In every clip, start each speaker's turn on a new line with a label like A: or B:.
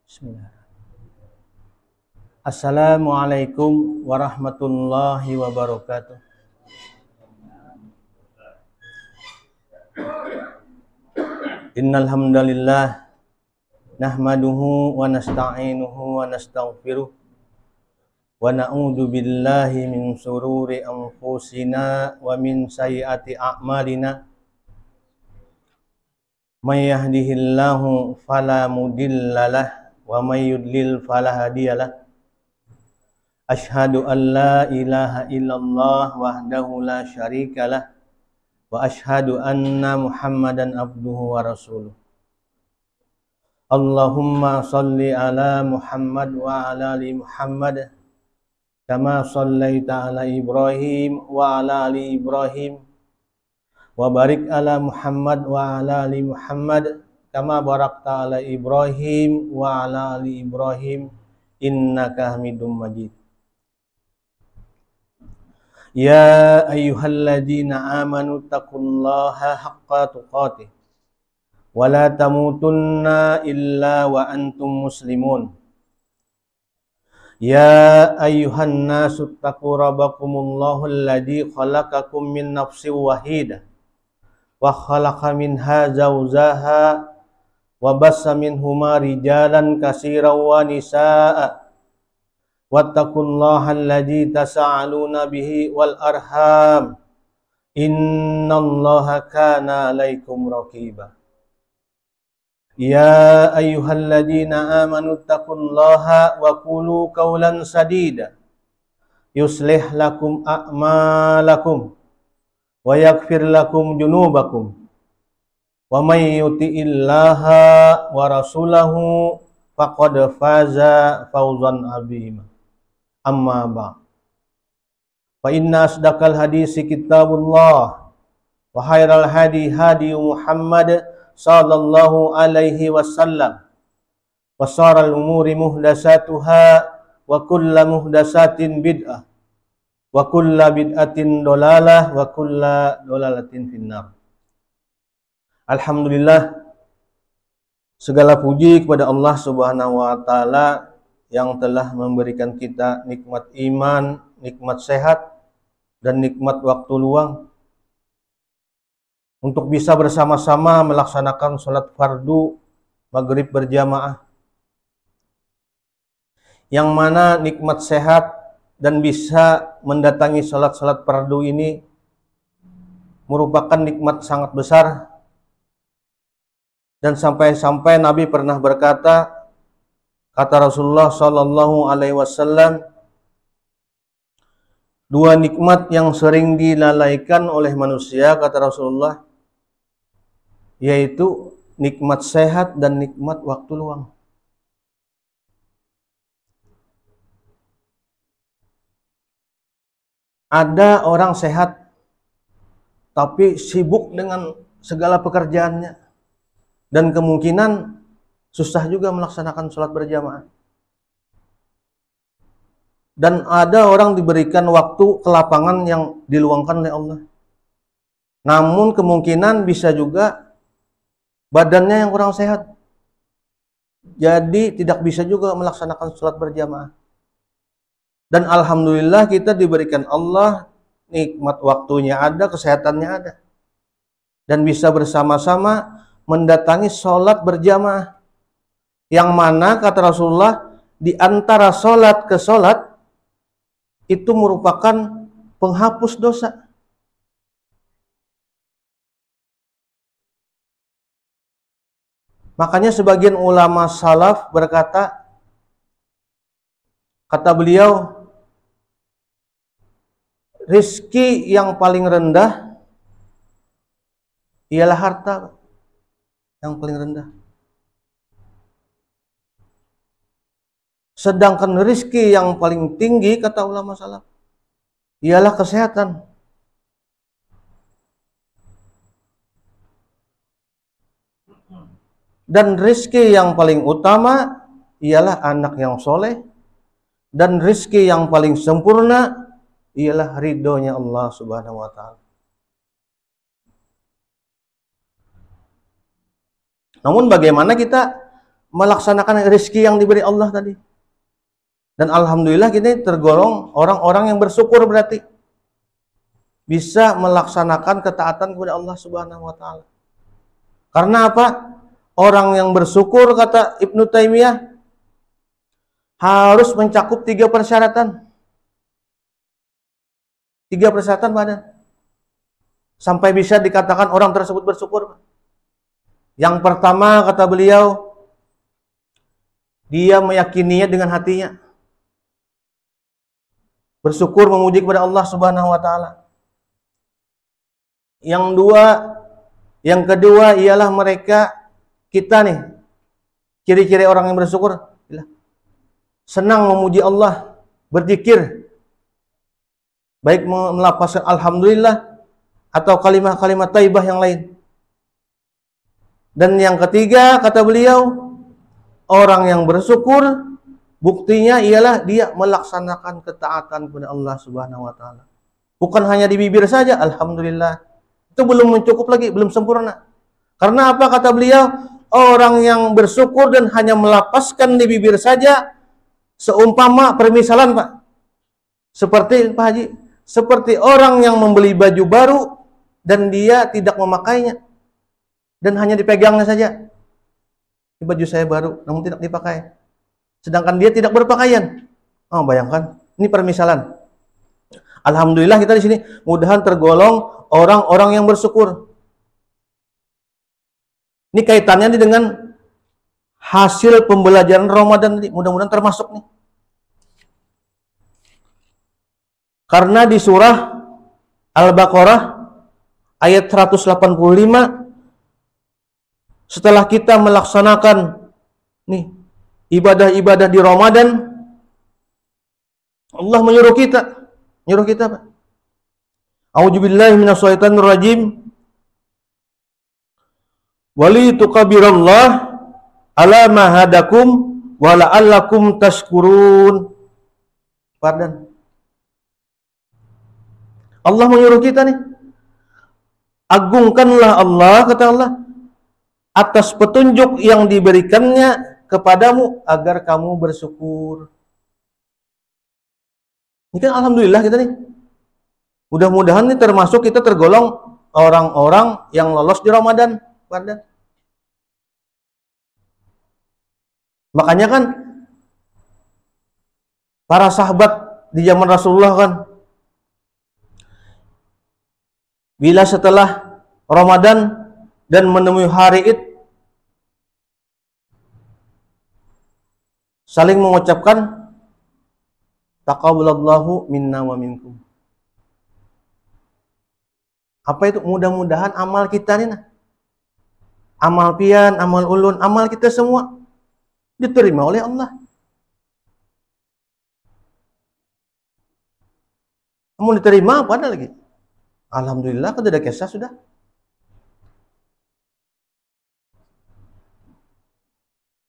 A: Bismillah. Assalamualaikum warahmatullahi wabarakatuh. Innal hamdalillah nahmaduhu wa nasta'inuhu wa nastaghfiruh wa na'udzu billahi min shururi anfusina wa min sayyiati a'malina. May yahdihillahu fala mudhillalah wa may yudlil fala hadiyalah. Asyhadu an la ilaha illallah wahdahu la syarikalah wa asyhadu anna Muhammadan abduhu wa rasuluh. Allahumma shalli ala Muhammad wa ala ali Muhammad kama shallaita ala Ibrahim wa ala ali Ibrahim wa barik ala Muhammad wa ala ali Muhammad kama barakta ala Ibrahim wa ala ali Ibrahim innaka Hamidum Majid. Ya ayyuhalladzina amanu taqullaha haqqa tuqatih wa la tamutunna illa wa antum muslimun. Ya ayyuhan nasu taqu rabbakumullahu alladzi khalaqakum min nafsin wahidah wa khalaqa minha zawjaha wa bassa minhuma rijalan katsiran wa nisaa'a wattaqullaha alladzi tasaaluna bihi wal arham innallaha kana 'alaikum raqiba. Ya ayyuhalladzina amanu taqullaha wa qulu qawlan sadida yuslih lakum a'malakum wa yaghfir lakum junubakum wa may yuti'illaha wa rasulahu faqad faza fawzan 'azima. Amma ba'd. Fa inna asdaqal hadisi kitabullah wa khairal hadi hadi Muhammad sallallahu alaihi wasallam wa syaral umuri muhdatsatuha wa kullu muhdatsatin bid'ah wa kullu bid'atin dolalah wa kullu dolalatin finnar. Alhamdulillah, segala puji kepada Allah Subhanahu wa taala yang telah memberikan kita nikmat iman, nikmat sehat dan nikmat waktu luang untuk bisa bersama-sama melaksanakan sholat fardu maghrib berjamaah, yang mana nikmat sehat dan bisa mendatangi sholat-sholat fardu ini merupakan nikmat sangat besar. Dan sampai-sampai Nabi pernah berkata, kata Rasulullah Sallallahu Alaihi Wasallam, dua nikmat yang sering dilalaikan oleh manusia, kata Rasulullah, yaitu nikmat sehat dan nikmat waktu luang. Ada orang sehat tapi sibuk dengan segala pekerjaannya dan kemungkinan susah juga melaksanakan sholat berjamaah. Dan ada orang diberikan waktu kelapangan yang diluangkan oleh Allah, namun kemungkinan bisa juga badannya yang kurang sehat, jadi tidak bisa juga melaksanakan sholat berjamaah. Dan alhamdulillah kita diberikan Allah nikmat waktunya ada, kesehatannya ada, dan bisa bersama-sama mendatangi sholat berjamaah, yang mana kata Rasulullah di antara sholat ke sholat itu merupakan penghapus dosa. Makanya sebagian ulama salaf berkata, kata beliau, rizki yang paling rendah ialah harta yang paling rendah. Sedangkan rizki yang paling tinggi, kata ulama salaf, ialah kesehatan. Dan rizki yang paling utama ialah anak yang soleh. Dan rizki yang paling sempurna ialah ridhonya Allah Subhanahu wa ta'ala. Namun bagaimana kita melaksanakan rezeki yang diberi Allah tadi. Dan alhamdulillah kita tergolong orang-orang yang bersyukur, berarti bisa melaksanakan ketaatan kepada Allah Subhanahu wa taala. Karena apa? Orang yang bersyukur, kata Ibnu Taimiyah, harus mencakup 3 persyaratan. 3 persyaratan badan. Sampai bisa dikatakan orang tersebut bersyukur. Yang pertama, kata beliau, dia meyakininya dengan hatinya. Bersyukur, memuji kepada Allah Subhanahu wa taala. Yang kedua ialah kita nih, ciri-ciri orang yang bersyukur, senang memuji Allah, berzikir, baik melafazkan alhamdulillah atau kalimat-kalimat thayyibah yang lain. Dan yang ketiga, kata beliau, orang yang bersyukur buktinya ialah dia melaksanakan ketaatan kepada Allah Subhanahu wa taala. Bukan hanya di bibir saja alhamdulillah. Itu belum mencukup lagi, belum sempurna. Karena apa, kata beliau? Orang yang bersyukur dan hanya melapaskan di bibir saja seumpama permisalan, Pak. Seperti Pak Haji, seperti orang yang membeli baju baru dan dia tidak memakainya dan hanya dipegangnya saja. Ini baju saya baru, namun tidak dipakai. Sedangkan dia tidak berpakaian. Oh, bayangkan, ini permisalan. Alhamdulillah kita di sini mudahan tergolong orang-orang yang bersyukur. Ini kaitannya dengan hasil pembelajaran Ramadan tadi, mudah-mudahan termasuk nih. Karena di surah Al-Baqarah ayat 185, setelah kita melaksanakan nih ibadah-ibadah di Ramadan, Allah menyuruh kita Pak. A'udzubillahi minasyaitonir rajim. Walitukabirallah ala ma hadakum wa la'allakum tashkurun. Pardon. Allah menyuruh kita nih, agungkanlah Allah, kata Allah, atas petunjuk yang diberikannya kepadamu agar kamu bersyukur. Ini kan alhamdulillah kita nih. Mudah-mudahan nih termasuk kita tergolong orang-orang yang lolos di Ramadan. Makanya kan para sahabat di zaman Rasulullah kan, bila setelah Ramadan dan menemui hari Id, saling mengucapkan taqabbalallahu minna wa minkum. Apa itu? Mudah-mudahan amal kita nih, amal pian, amal ulun, amal kita semua diterima oleh Allah. Mau diterima apa ada lagi? Alhamdulillah, kan sudah kisah sudah.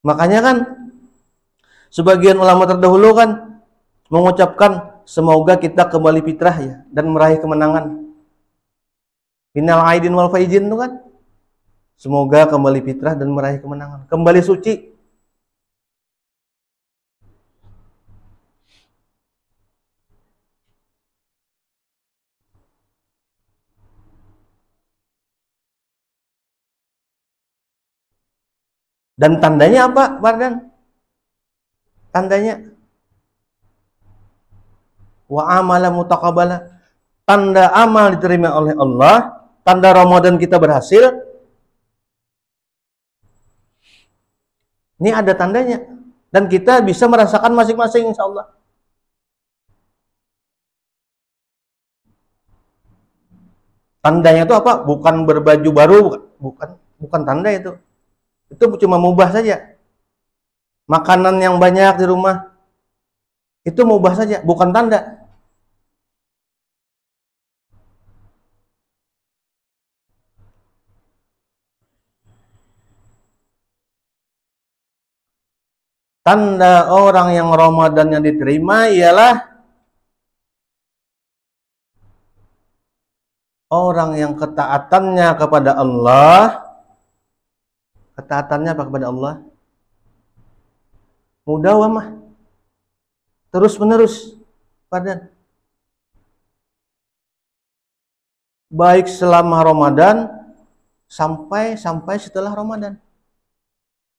A: Makanya kan sebagian ulama terdahulu kan mengucapkan semoga kita kembali fitrah ya dan meraih kemenangan. Minal aidin wal faizin itu kan. Semoga kembali fitrah dan meraih kemenangan, kembali suci. Dan tandanya apa, Bardan? Tandanya wa amala mutaqabbala. Tanda amal diterima oleh Allah, tanda Ramadan kita berhasil. Ini ada tandanya dan kita bisa merasakan masing-masing insyaallah. Tandanya itu apa? Bukan berbaju baru, bukan tanda itu. Itu cuma mubah saja. Makanan yang banyak di rumah itu mubah saja, bukan tanda. Tanda orang yang Ramadannya diterima ialah orang yang ketaatannya kepada Allah, ketaatannya apa kepada Allah? mudawamah, terus menerus badan, baik selama Ramadan sampai setelah Ramadan.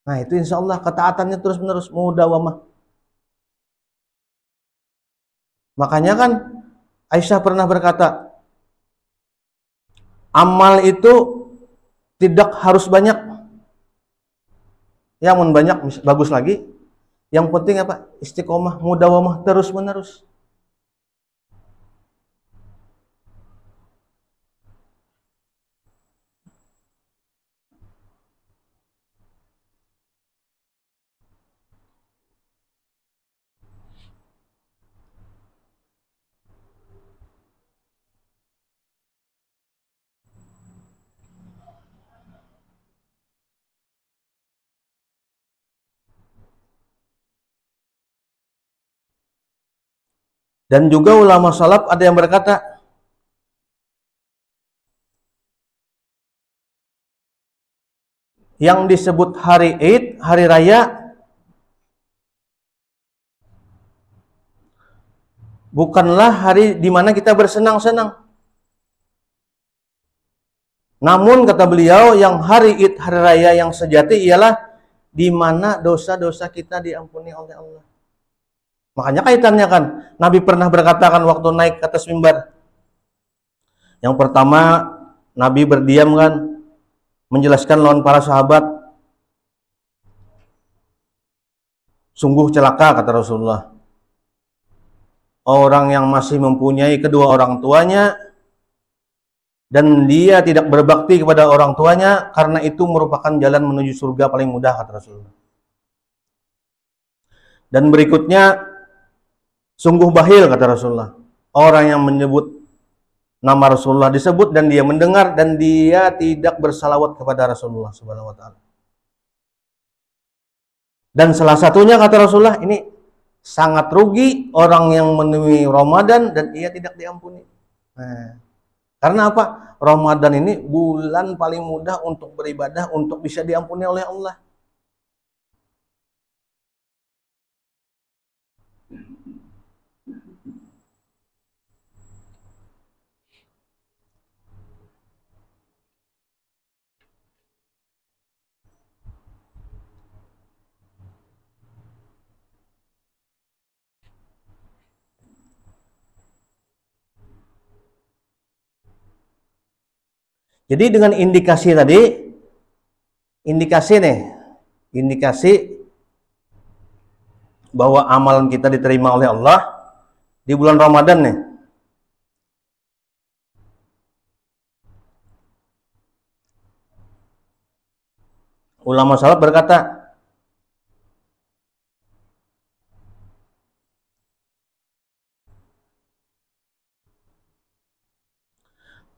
A: Nah itu insya Allah ketaatannya terus menerus mudawamah. Makanya kan Aisyah pernah berkata, amal itu tidak harus banyak. Yang banyak bagus lagi. Yang penting apa? Istiqomah, mudawamah terus menerus. Dan juga ulama salaf ada yang berkata, yang disebut hari Id, hari raya, bukanlah hari di mana kita bersenang-senang. Namun kata beliau, yang hari Id, hari raya yang sejati ialah di mana dosa-dosa kita diampuni oleh Allah. Makanya kaitannya kan, Nabi pernah berkatakan waktu naik ke atas mimbar. Yang pertama, Nabi berdiam kan, menjelaskan lawan para sahabat. Sungguh celaka kata Rasulullah, orang yang masih mempunyai kedua orang tuanya dan dia tidak berbakti kepada orang tuanya, karena itu merupakan jalan menuju surga paling mudah kata Rasulullah. Dan berikutnya, sungguh bahil kata Rasulullah, orang yang menyebut nama Rasulullah disebut dan dia mendengar dan dia tidak bersalawat kepada Rasulullah Subhanahu wa taala. Dan salah satunya kata Rasulullah, ini sangat rugi orang yang menemui Ramadan dan ia tidak diampuni. Nah, karena apa? Ramadan ini bulan paling mudah untuk beribadah, untuk bisa diampuni oleh Allah. Jadi dengan indikasi tadi, indikasi bahwa amalan kita diterima oleh Allah di bulan Ramadan nih. Ulama salaf berkata,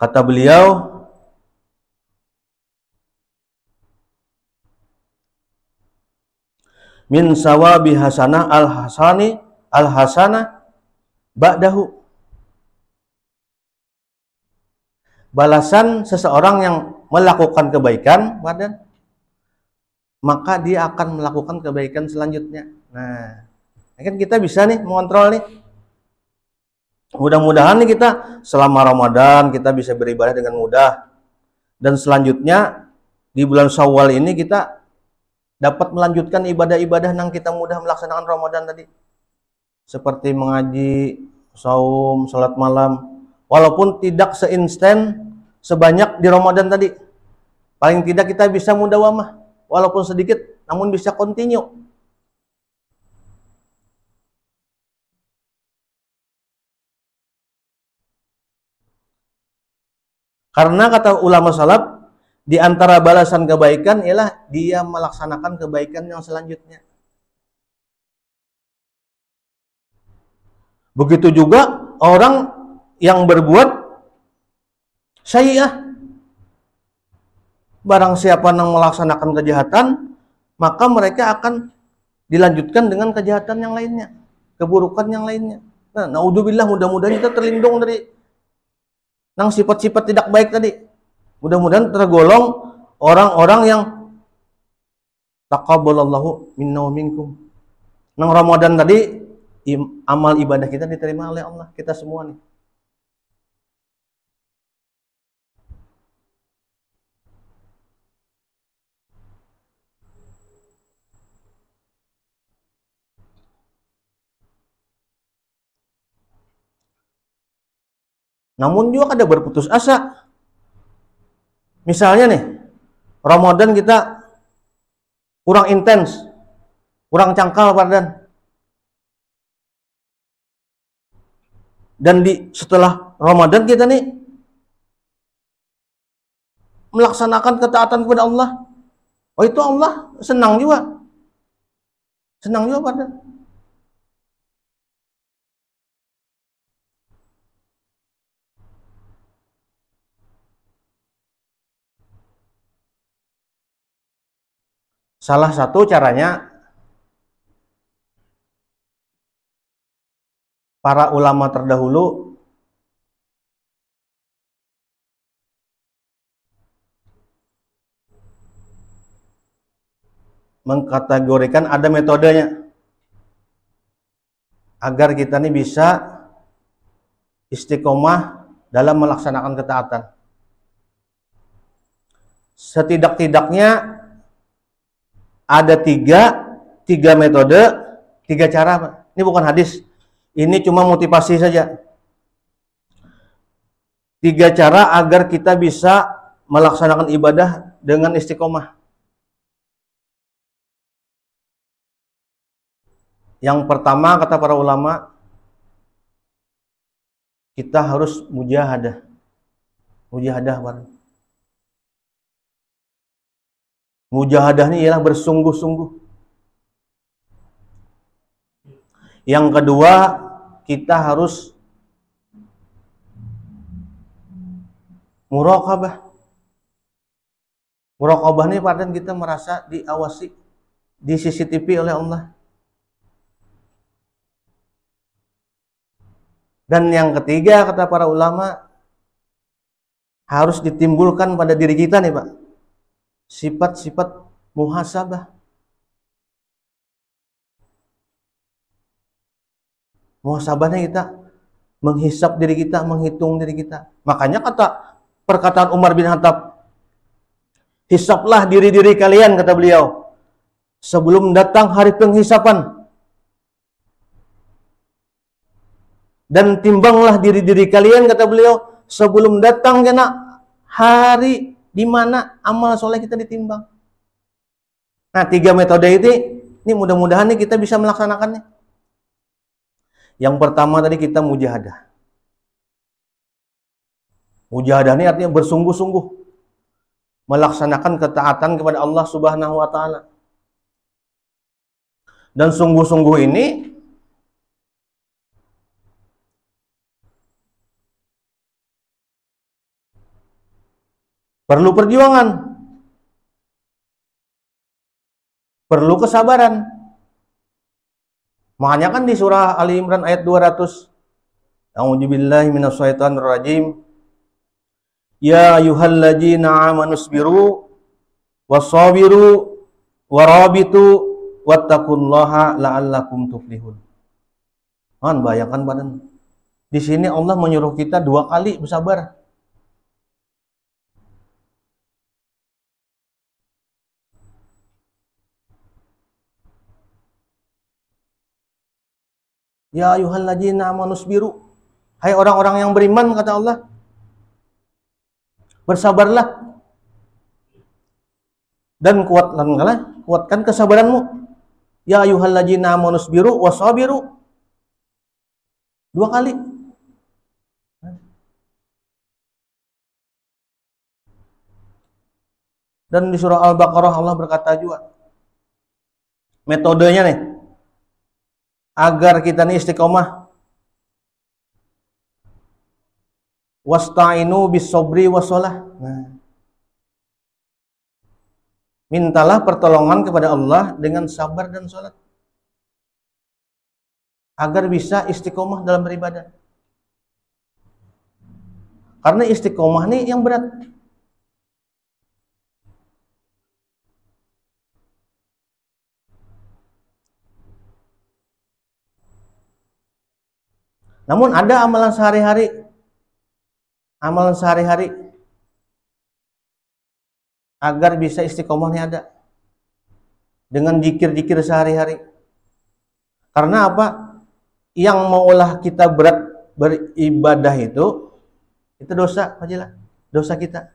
A: kata beliau, min sawabi hasanah al-hasanah ba'dahu. Balasan seseorang yang melakukan kebaikan, maka dia akan melakukan kebaikan selanjutnya. Nah, kan kita bisa nih mengontrol nih. Mudah-mudahan nih kita selama Ramadan kita bisa beribadah dengan mudah. Dan selanjutnya di bulan Syawal ini kita dapat melanjutkan ibadah-ibadah yang kita mudah melaksanakan Ramadan tadi. Seperti mengaji, saum, salat malam. Walaupun tidak seinstan sebanyak di Ramadan tadi. Paling tidak kita bisa mudawamah. Walaupun sedikit, namun bisa continue. Karena kata ulama salaf, di antara balasan kebaikan ialah dia melaksanakan kebaikan yang selanjutnya. Begitu juga orang yang berbuat sayyi'ah. Barang siapa yang melaksanakan kejahatan, maka mereka akan dilanjutkan dengan kejahatan yang lainnya, keburukan yang lainnya. Nah, naudzubillah, mudah-mudahan kita terlindung dari nang sifat-sifat tidak baik tadi. Mudah-mudahan tergolong orang-orang yang taqabbalallahu minna wa minkum. Nang Ramadan tadi amal ibadah kita diterima oleh Allah, kita semua nih. Namun juga ada berputus asa. Misalnya nih, Ramadan kita kurang intens, kurang cangkal badan. Dan setelah Ramadan kita nih melaksanakan ketaatan kepada Allah. Oh, itu Allah senang juga. Senang juga badan. Salah satu caranya para ulama terdahulu mengkategorikan, ada metodenya agar kita nih bisa istiqomah dalam melaksanakan ketaatan. Setidak-tidaknya ada tiga metode, 3 cara. Ini bukan hadis, ini cuma motivasi saja. 3 cara agar kita bisa melaksanakan ibadah dengan istiqomah. Yang pertama, kata para ulama, kita harus mujahadah. Mujahadah, Pak. Mujahadah ini ialah bersungguh-sungguh. Yang kedua, kita harus muraqabah. Muraqabah ini pada kita merasa diawasi, di CCTV oleh Allah. Dan yang ketiga, kata para ulama, harus ditimbulkan pada diri kita nih, Pak, sifat-sifat muhasabah. Muhasabahnya kita menghisap diri kita, menghitung diri kita. Makanya kata perkataan Umar bin Khattab, hisaplah diri-diri kalian, kata beliau, sebelum datang hari penghisapan. Dan timbanglah diri-diri kalian, kata beliau, sebelum datang kena hari di mana amal soleh kita ditimbang. Nah, 3 metode ini mudah-mudahan nih kita bisa melaksanakannya. Yang pertama tadi kita mujahadah. Mujahadah ini artinya bersungguh-sungguh melaksanakan ketaatan kepada Allah Subhanahu wa taala. Dan sungguh-sungguh ini perlu perjuangan, perlu kesabaran. Makanya kan di surah Ali Imran ayat 200, A'udzubillahi minasyaitonirrajim, ya ayyuhalladzina amanusbiru wassabiru warabitu wattaqullaha la'allakum tuflihun. Man, bayangkan badan. Di sini Allah menyuruh kita 2 kali bersabar. Ya ayyuhalladzina amanusbiru, hai orang-orang yang beriman, kata Allah, bersabarlah dan kuatkan kesabaranmu. Ya ayyuhalladzina amanusbiru wasabiru, 2 kali. Dan di surah Al-Baqarah Allah berkata juga, metodenya nih agar kita nih istiqomah, wasta'inu bis-sabri was-shalah. Nah, mintalah pertolongan kepada Allah dengan sabar dan sholat agar bisa istiqomah dalam beribadah. Karena istiqomah nih yang berat. Namun ada amalan sehari-hari agar bisa istiqomahnya ada dengan zikir-zikir sehari-hari. Karena apa? Yang maulah kita berat beribadah itu dosa, Fajilah. Dosa kita.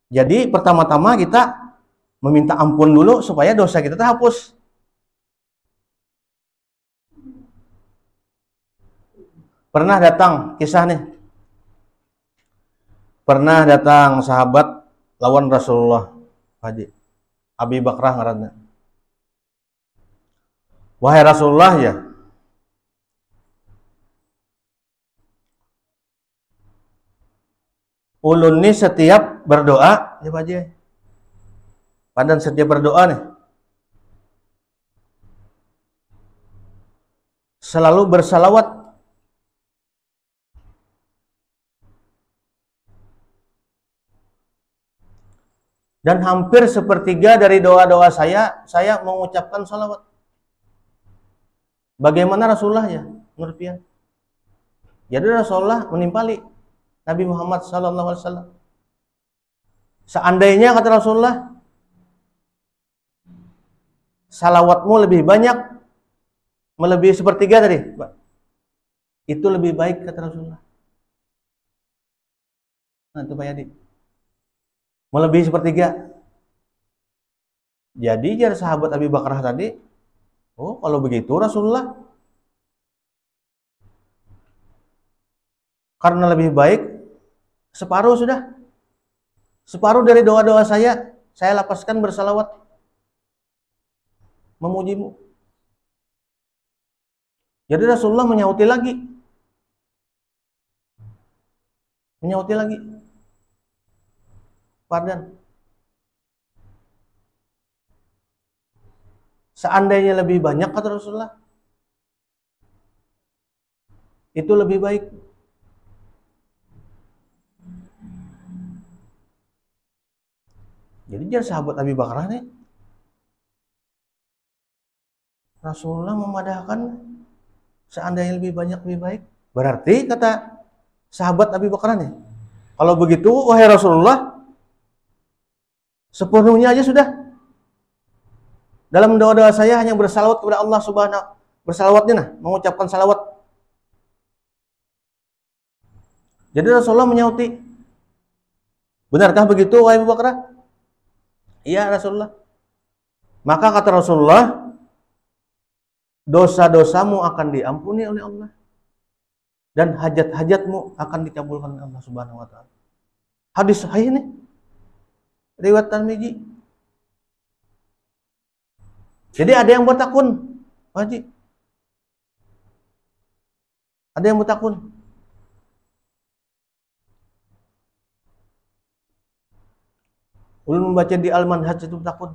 A: Jadi pertama-tama kita meminta ampun dulu supaya dosa kita terhapus. Pernah datang kisah nih. Pernah datang sahabat lawan Rasulullah, Haji Abi Bakrah ngaranna. Wahai Rasulullah ya, ulun nih setiap berdoa, ya Pak Haji, padan setiap berdoa nih, selalu bersalawat. Dan hampir sepertiga dari doa-doa saya mengucapkan salawat. Bagaimana Rasulullah ya, menurut pian? Jadi Rasulullah menimpali Nabi Muhammad SAW. Seandainya kata Rasulullah, salawatmu lebih banyak, melebihi sepertiga tadi, itu lebih baik kata Rasulullah. Nah itu Pak Yadi, melebihi sepertiga. Jadi jar sahabat Abi Bakrah tadi, oh kalau begitu Rasulullah, karena lebih baik separuh sudah, separuh dari doa-doa saya lapaskan bersalawat memujimu. Jadi Rasulullah menyauti lagi, Fardan, seandainya lebih banyak kata Rasulullah, itu lebih baik. Jadi jangan sahabat Abi Bakrah nih, Rasulullah memadahkan seandainya lebih banyak lebih baik. Berarti kata sahabat Abi Bakrah nih, kalau begitu wahai Rasulullah, sepenuhnya aja sudah. Dalam doa-doa saya hanya bersalawat kepada Allah Subhanahu, bersalawatnya nah, mengucapkan salawat. Jadi Rasulullah menyauti, benarkah begitu wahai Abu Bakrah? Iya Rasulullah. Maka kata Rasulullah, dosa-dosamu akan diampuni oleh Allah dan hajat-hajatmu akan dikabulkan oleh Allah Subhanahu wa taala. Hadis sahih nih, riwayat Tirmidzi. Jadi ada yang bertakun, Pak Haji. Ada yang bertakun. Ulun membaca di Al-Manhaj itu bertakun.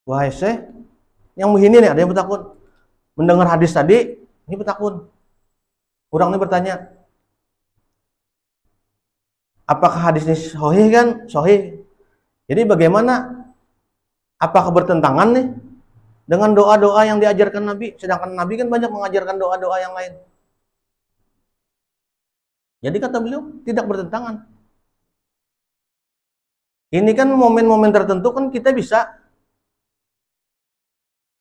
A: Wahai Syekh, yang begini nih ada yang bertakun. Mendengar hadis tadi, ini bertakun. Orang ini bertanya, apakah hadis ini sahih kan? Sahih. Jadi bagaimana? Apakah bertentangan nih dengan doa-doa yang diajarkan Nabi? Sedangkan Nabi kan banyak mengajarkan doa-doa yang lain. Jadi kata beliau, tidak bertentangan. Ini kan momen-momen tertentu kan kita bisa,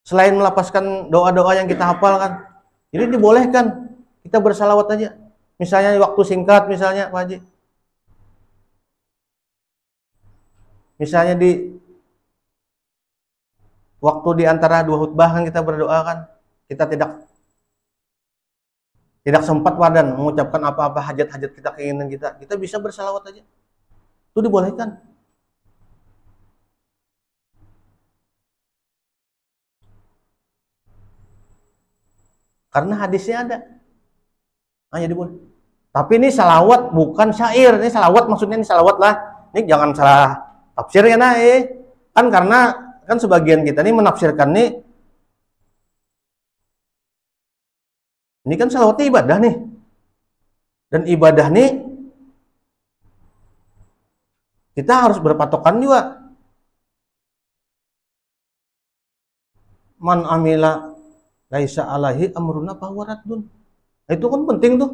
A: selain melapaskan doa-doa yang kita hafal kan, jadi dibolehkan kita bersalawat aja. Misalnya waktu singkat, misalnya Pak Haji, misalnya di waktu di antara dua khutbah kan kita berdoa kan, kita tidak sempat padan mengucapkan apa-apa hajat-hajat kita, keinginan kita bisa bersalawat aja. Itu dibolehkan. Karena hadisnya ada. Nah, jadi boleh. Tapi ini salawat bukan syair. Ini salawat maksudnya ini salawat lah. Ini jangan salah tafsir ya nah. Kan karena kan sebagian kita nih menafsirkan nih. Ini kan salawatnya ibadah nih. Dan ibadah nih kita harus berpatokan juga. man amila laisa alaihi amruna fahuwa raddun. Itu kan penting tuh.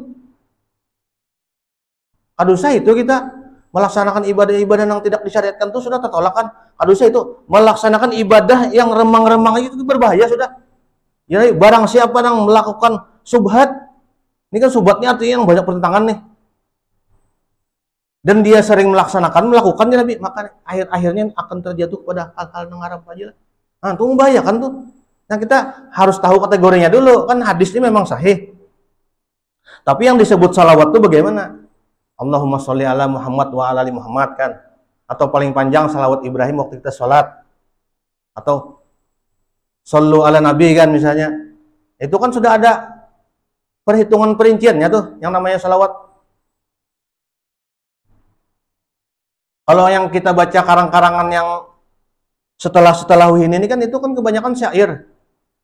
A: Kadosa itu kita melaksanakan ibadah-ibadah yang tidak disyariatkan itu sudah tertolak kan. Kadosa itu melaksanakan ibadah yang remang-remang itu berbahaya sudah. Jadi barang siapa yang melakukan subhat, ini kan subhatnya artinya yang banyak pertentangan nih. Dan dia sering melakukannya Nabi, maka akhir-akhirnya akan terjatuh kepada hal-hal yang haram aja. Nah, itu membahayakan tuh. Nah, kita harus tahu kategorinya dulu. Kan hadis ini memang sahih. Tapi yang disebut salawat itu bagaimana? Allahumma sholli ala Muhammad wa ala ali Muhammad kan. Atau paling panjang salawat Ibrahim waktu kita sholat. Atau shollu ala Nabi kan misalnya. Itu kan sudah ada perhitungan perinciannya tuh yang namanya salawat. Kalau yang kita baca karang-karangan yang setelah ini kan itu kan kebanyakan syair.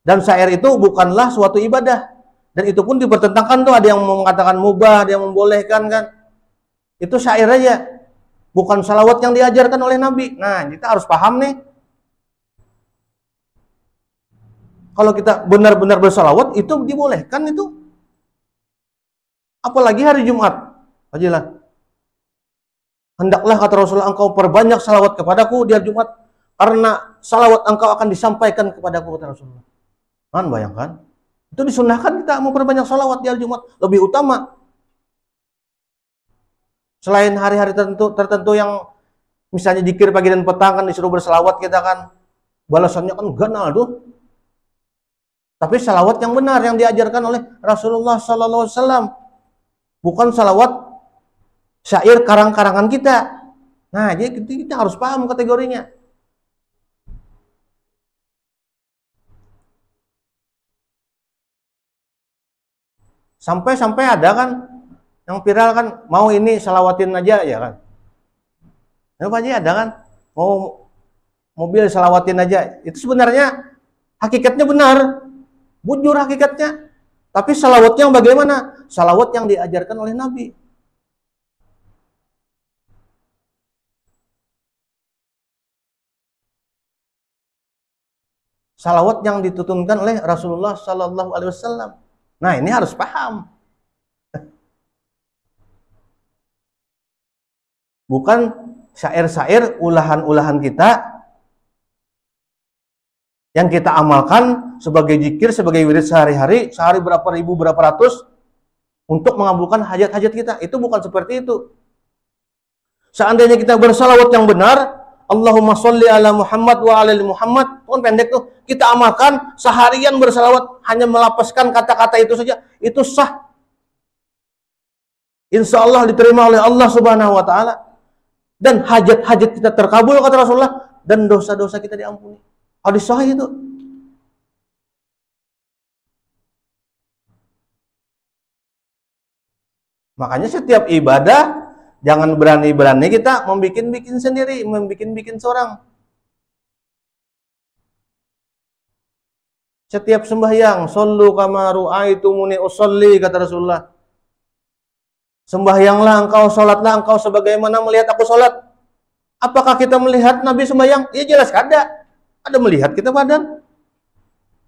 A: Dan syair itu bukanlah suatu ibadah. Dan itu pun dipertentangkan tuh, ada yang mengatakan mubah, ada yang membolehkan kan. Itu syair aja. Bukan salawat yang diajarkan oleh Nabi. Nah, kita harus paham nih. Kalau kita benar-benar bersalawat, itu dibolehkan itu. Apalagi hari Jumat. Ajalah. Hendaklah kata Rasulullah engkau perbanyak salawat kepadaku di hari Jumat. Karena salawat engkau akan disampaikan kepadaku kata Rasulullah. Kan bayangkan. Itu disunahkan kita memperbanyak salawat di hari Jumat. Lebih utama. Selain hari-hari tertentu yang misalnya zikir pagi dan petang kan disuruh bersalawat kita kan. Balasannya kan ganal tuh. Tapi salawat yang benar yang diajarkan oleh Rasulullah SAW. Bukan salawat syair karang-karangan kita. Nah, jadi kita harus paham kategorinya. Sampai ada kan yang viral kan, mau ini salawatin aja ya kan. Apa aja ada kan, mau mobil salawatin aja. Itu sebenarnya hakikatnya benar, bujur hakikatnya. Tapi salawatnya yang bagaimana? Salawat yang diajarkan oleh Nabi. Salawat yang dituntunkan oleh Rasulullah Sallallahu Alaihi Wasallam. Nah, ini harus paham. Bukan syair-syair, ulahan-ulahan kita yang kita amalkan sebagai zikir, sebagai wirid sehari-hari, sehari berapa ribu, berapa ratus, untuk mengabulkan hajat-hajat kita. Itu bukan seperti itu. Seandainya kita bersalawat yang benar, Allahumma sholli ala Muhammad wa ala ali Muhammad, itu kan pendek tuh. Kita amalkan seharian bersalawat, hanya melapaskan kata-kata itu saja, itu sah. Insya Allah diterima oleh Allah Subhanahu wa Ta'ala, dan hajat-hajat kita terkabul kata Rasulullah, dan dosa-dosa kita diampuni. Hadis sahih itu. Makanya setiap ibadah jangan berani-berani kita membikin-bikin sendiri, membikin-bikin seorang. Setiap sembahyang, shollu kama ru'aitumuni usolli kata Rasulullah. Sembahyanglah engkau, sholatlah engkau sebagaimana melihat aku sholat. Apakah kita melihat Nabi sembahyang? Ya jelas ada. Ada melihat kita badan.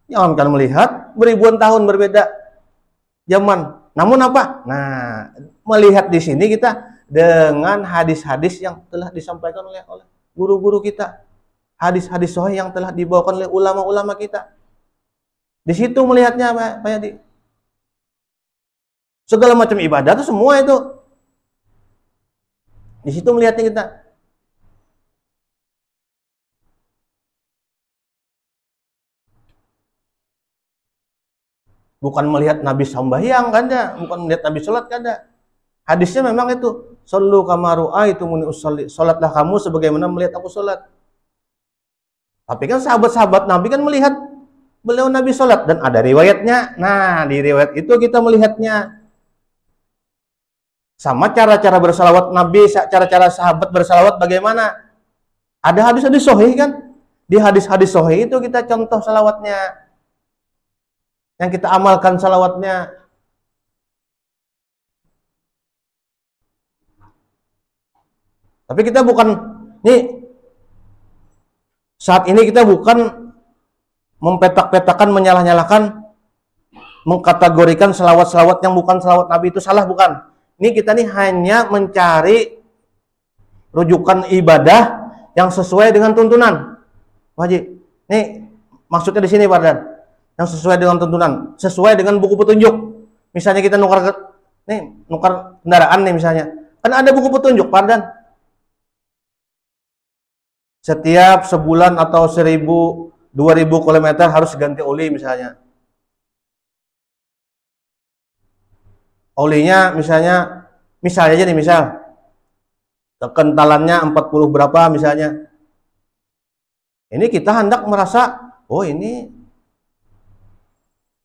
A: Jangankan melihat, beribuan tahun berbeda zaman. Namun apa? Nah, melihat di sini kita dengan hadis-hadis yang telah disampaikan oleh guru-guru kita. Hadis-hadis sahih yang telah dibawakan oleh ulama-ulama kita. Di situ melihatnya Pak Yadi. Segala macam ibadah itu semua itu. Di situ melihatnya kita. Bukan melihat Nabi sembahyang kan ada, bukan melihat Nabi sholat kan ada. Hadisnya memang itu, shollu kama ru'aitumuni usolli, sholatlah kamu sebagaimana melihat aku sholat. Tapi kan sahabat-sahabat Nabi kan melihat beliau Nabi sholat, dan ada riwayatnya. Nah, di riwayat itu kita melihatnya. Sama cara-cara bersalawat Nabi, cara-cara sahabat bersalawat bagaimana? Ada hadis-hadis sahih kan? Di hadis-hadis sahih itu kita contoh salawatnya. Yang kita amalkan salawatnya. Tapi kita bukan, nih, saat ini kita bukan mempetak-petakan, menyalah-nyalahkan, mengkategorikan selawat-selawat yang bukan selawat Nabi itu salah, bukan. Ini kita nih hanya mencari rujukan ibadah yang sesuai dengan tuntunan. Pak Haji, nih maksudnya di sini Pak Dan, yang sesuai dengan tuntunan, sesuai dengan buku petunjuk. Misalnya kita nukar kendaraan nih misalnya, kan ada buku petunjuk Pak Dan. Setiap sebulan atau 1000-2000 kilometer harus ganti oli misalnya. Olinya misalnya aja nih, misal kekentalannya 40 berapa misalnya. Ini kita hendak merasa, oh ini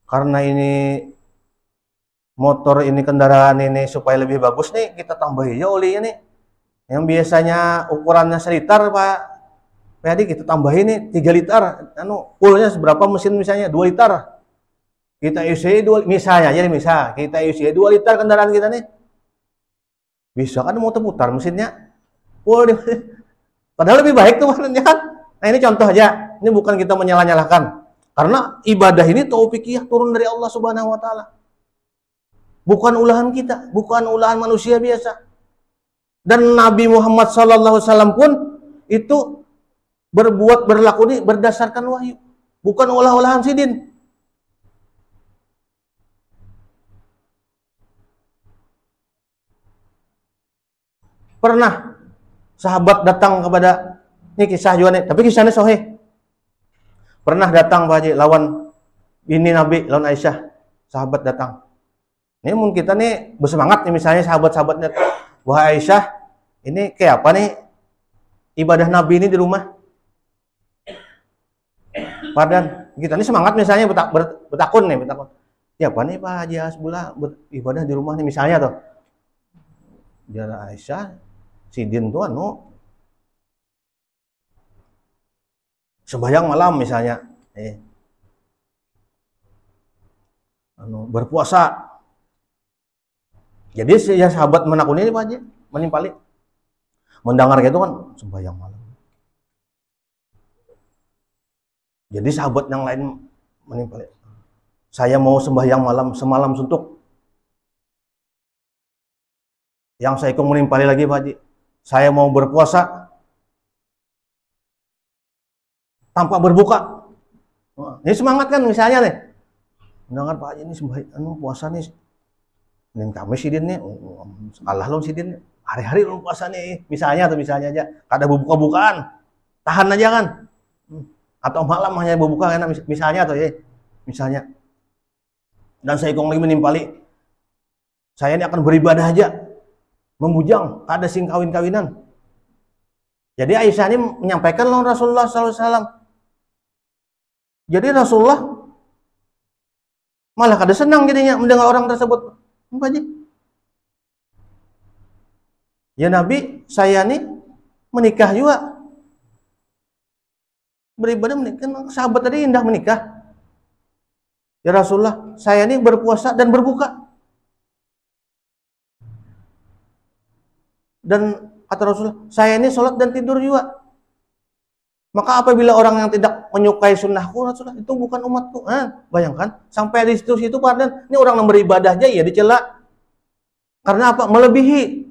A: karena ini motor ini, kendaraan ini supaya lebih bagus nih, kita tambahin ya olinya nih. Yang biasanya ukurannya 1 liter Pak Jadi kita tambahin nih 3 liter, fullnya seberapa mesin misalnya 2 liter. Kita isi 2, misalnya jadi misal kita isi 2 liter kendaraan kita nih. Bisa kan muter-muter mesinnya. Full. Padahal lebih baik tuh maksudnya kan. Nah ini contoh aja. Ini bukan kita menyalah-nyalahkan. Karena ibadah ini taufikiyah turun dari Allah Subhanahu wa taala. Bukan ulahan kita, bukan ulahan manusia biasa. Dan Nabi Muhammad SAW pun itu berlaku ini berdasarkan wahyu, bukan olah-olahan sidin. Pernah sahabat datang kepada, ini kisah juga nih, tapi kisahnya sahih. Pernah datang Pak Haji lawan ini Nabi, lawan Aisyah, sahabat datang. Ini mungkin kita nih bersemangat nih misalnya sahabat-sahabatnya, wah Aisyah, ini kayak apa nih ibadah Nabi ini di rumah? Padan, kita ini semangat misalnya bertakun. Ya apa nih Pak Haji Hasbullah ibadah di rumah nih misalnya tuh. Dia Aisyah, sidin tuh sembahyang malam misalnya, berpuasa. Jadi ya sahabat menakuni ini Pak Haji, menimpali. Mendengar gitu kan sembahyang malam. Jadi sahabat yang lain menimpali. Saya mau sembahyang malam semalam suntuk. Yang saya ikut menimpali lagi Pak Haji. Saya mau berpuasa tanpa berbuka. Ini semangat kan misalnya nih. Mendengar Pak Haji ini sembahyang puasa nih. Nih kami sidin nih, kalah lo sidin nih. Hari-hari lo puasa nih. Misalnya aja. Kada buka-bukaan. Tahan aja kan. Atau malam hanya berbuka karena misalnya atau misalnya. Dan saya ikut lagi menimpali. Saya ini akan beribadah aja. Membujang, ada sing kawin-kawinan. Jadi Aisyah ini menyampaikan lawan Rasulullah SAW. Jadi Rasulullah malah kada senang jadinya mendengar orang tersebut. Apa aja? Ya Nabi, saya nih menikah juga. Beribadah menikah, sahabat tadi indah menikah. Ya Rasulullah, saya ini berpuasa dan berbuka. Dan kata Rasulullah, saya ini sholat dan tidur juga. Maka apabila orang yang tidak menyukai sunnahku, Rasulullah, itu bukan umatku. Bayangkan, sampai di situ Pardan, ini orang yang beribadah aja ya dicela. Karena apa? Melebihi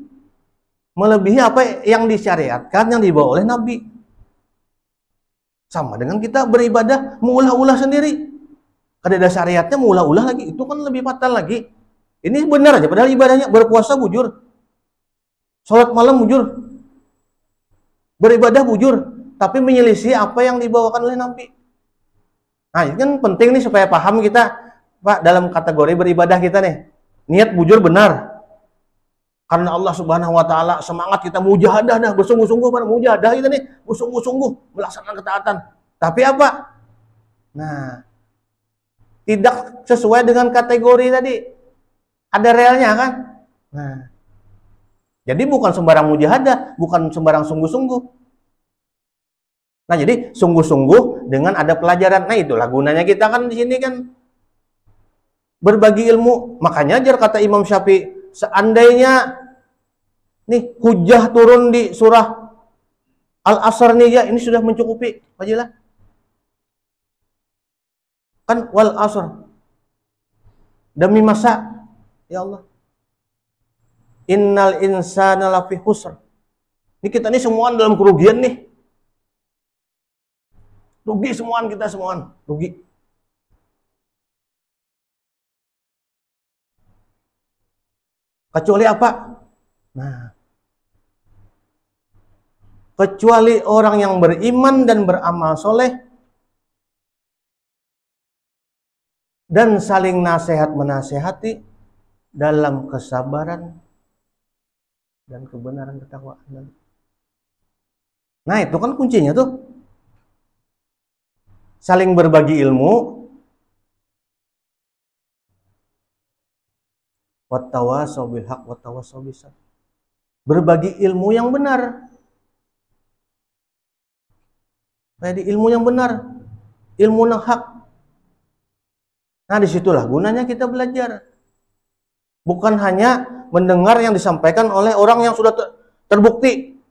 A: apa yang disyariatkan, yang dibawa oleh Nabi. Sama dengan kita beribadah, mengulah-ulah sendiri. Kada ada syariatnya, mengulah-ulah lagi. Itu kan lebih fatal lagi. Ini benar aja, padahal ibadahnya berpuasa bujur. Sholat malam bujur. Beribadah bujur. Tapi menyelisih apa yang dibawakan oleh Nabi. Nah, ini kan penting nih supaya paham kita, Pak, dalam kategori beribadah kita nih. Niat bujur benar. Karena Allah Subhanahu wa taala semangat kita mujahadah dah, bersungguh-sungguh pada mujahadah kita nih, bersungguh-sungguh melaksanakan ketaatan. Tapi apa? Nah, tidak sesuai dengan kategori tadi. Ada realnya kan? Nah. Jadi bukan sembarang mujahadah, bukan sembarang sungguh-sungguh. Nah, jadi sungguh-sungguh dengan ada pelajaran. Nah, itulah gunanya kita kan di sini kan berbagi ilmu. Makanya ajar kata Imam Syafi'i, seandainya nih hujah turun di surah Al-Asr nih ya, ini sudah mencukupi, Wajilah. Kan wal asr. Demi masa, ya Allah. Innal insana lafi khusr. Ini kita nih semuaan dalam kerugian nih. Rugi semuaan kita semuaan, rugi. Kecuali apa? Nah, kecuali orang yang beriman dan beramal soleh dan saling nasihat menasehati dalam kesabaran dan kebenaran ketakwaan. Nah, itu kan kuncinya tuh. Saling berbagi ilmu, wattawasau bil haq wattawasau bis sabr. Berbagi ilmu yang benar. Jadi ilmu yang benar, ilmu yang hak. Nah, disitulah gunanya kita belajar. Bukan hanya mendengar yang disampaikan oleh orang yang sudah terbukti.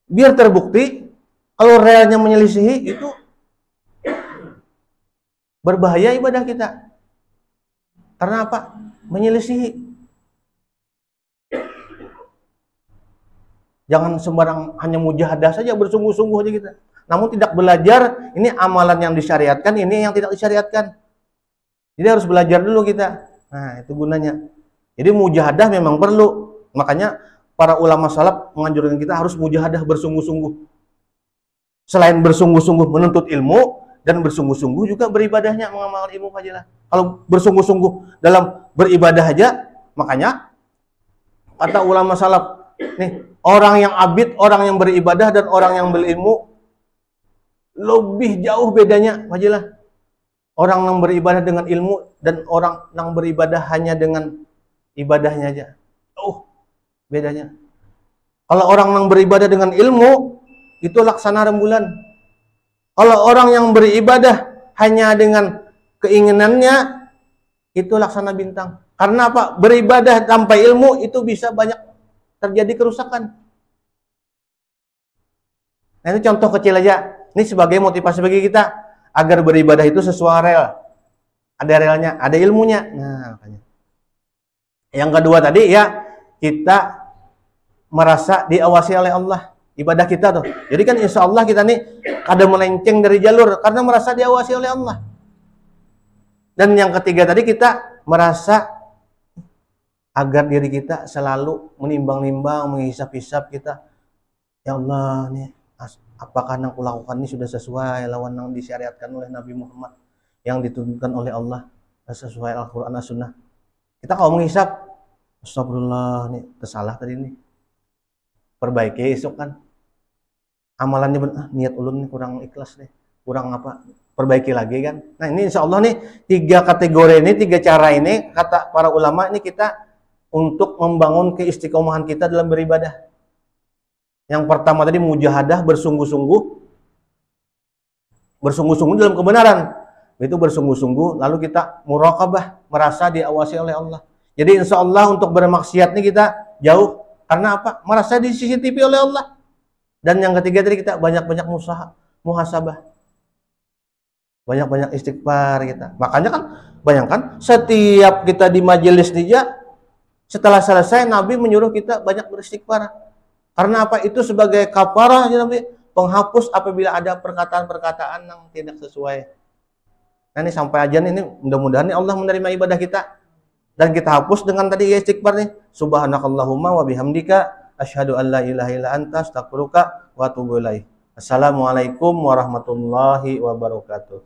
A: Biar terbukti, kalau realnya menyelisihi, itu berbahaya ibadah kita. Karena apa? Menyelisihi. Jangan sembarang hanya mujahadah saja, bersungguh-sungguh aja kita. Namun tidak belajar, ini amalan yang disyariatkan, ini yang tidak disyariatkan. Jadi harus belajar dulu kita. Nah, itu gunanya. Jadi mujahadah memang perlu. Makanya para ulama salaf menganjurkan kita harus mujahadah bersungguh-sungguh. Selain bersungguh-sungguh menuntut ilmu, dan bersungguh-sungguh juga beribadahnya, mengamalkan ilmu fadilah. Kalau bersungguh-sungguh dalam beribadah aja, makanya kata ulama salaf, nih, orang yang abid, orang yang beribadah, dan orang yang berilmu, lebih jauh bedanya, fadilah. Orang yang beribadah dengan ilmu, dan orang yang beribadah hanya dengan ibadahnya aja. Bedanya. Kalau orang yang beribadah dengan ilmu, itu laksana rembulan. Kalau orang yang beribadah hanya dengan keinginannya, itu laksana bintang. Karena apa? Beribadah tanpa ilmu itu bisa banyak terjadi kerusakan. Nah, itu contoh kecil aja. Ini sebagai motivasi bagi kita agar beribadah itu sesuai rel. Ada relnya, ada ilmunya. Nah, makanya. Yang kedua tadi ya, kita merasa diawasi oleh Allah. Ibadah kita tuh. Jadi kan insya Allah kita nih ada melenceng dari jalur karena merasa diawasi oleh Allah. Dan yang ketiga tadi kita merasa agar diri kita selalu menimbang-nimbang, menghisap-hisap kita. Ya Allah nih, apakah yang kulakukan ini sudah sesuai lawan yang disyariatkan oleh Nabi Muhammad, yang dituntunkan oleh Allah, sesuai Al-Quran dan Sunnah. Kita kalau menghisap, astagfirullah nih, tersalah tadi nih. Perbaiki esok kan. Amalannya niat ulun nih kurang ikhlas nih, kurang apa, perbaiki lagi kan. Nah ini insya Allah nih, 3 kategori ini, 3 cara ini, kata para ulama, ini kita untuk membangun keistiqomahan kita dalam beribadah. Yang pertama tadi mujahadah, bersungguh-sungguh dalam kebenaran. Itu bersungguh-sungguh, lalu kita muraqabah, merasa diawasi oleh Allah. Jadi insya Allah untuk bermaksiat nih kita jauh, karena apa? Merasa di CCTV oleh Allah. Dan yang ketiga tadi kita banyak-banyak muhasabah. Banyak-banyak istighfar kita. Makanya kan, bayangkan setiap kita di majelis dia, setelah selesai Nabi menyuruh kita banyak beristighfar. Karena apa? Itu sebagai kafarah ya Nabi, penghapus apabila ada perkataan-perkataan yang tidak sesuai. Nah ini sampai aja ini mudah-mudahan Allah menerima ibadah kita. Dan kita hapus dengan tadi istighfar nih. Subhanakallahumma wa bihamdika asyhadu an la ilaha illa anta astaghfiruka wa atubu ilaik. Assalamualaikum warahmatullahi wabarakatuh.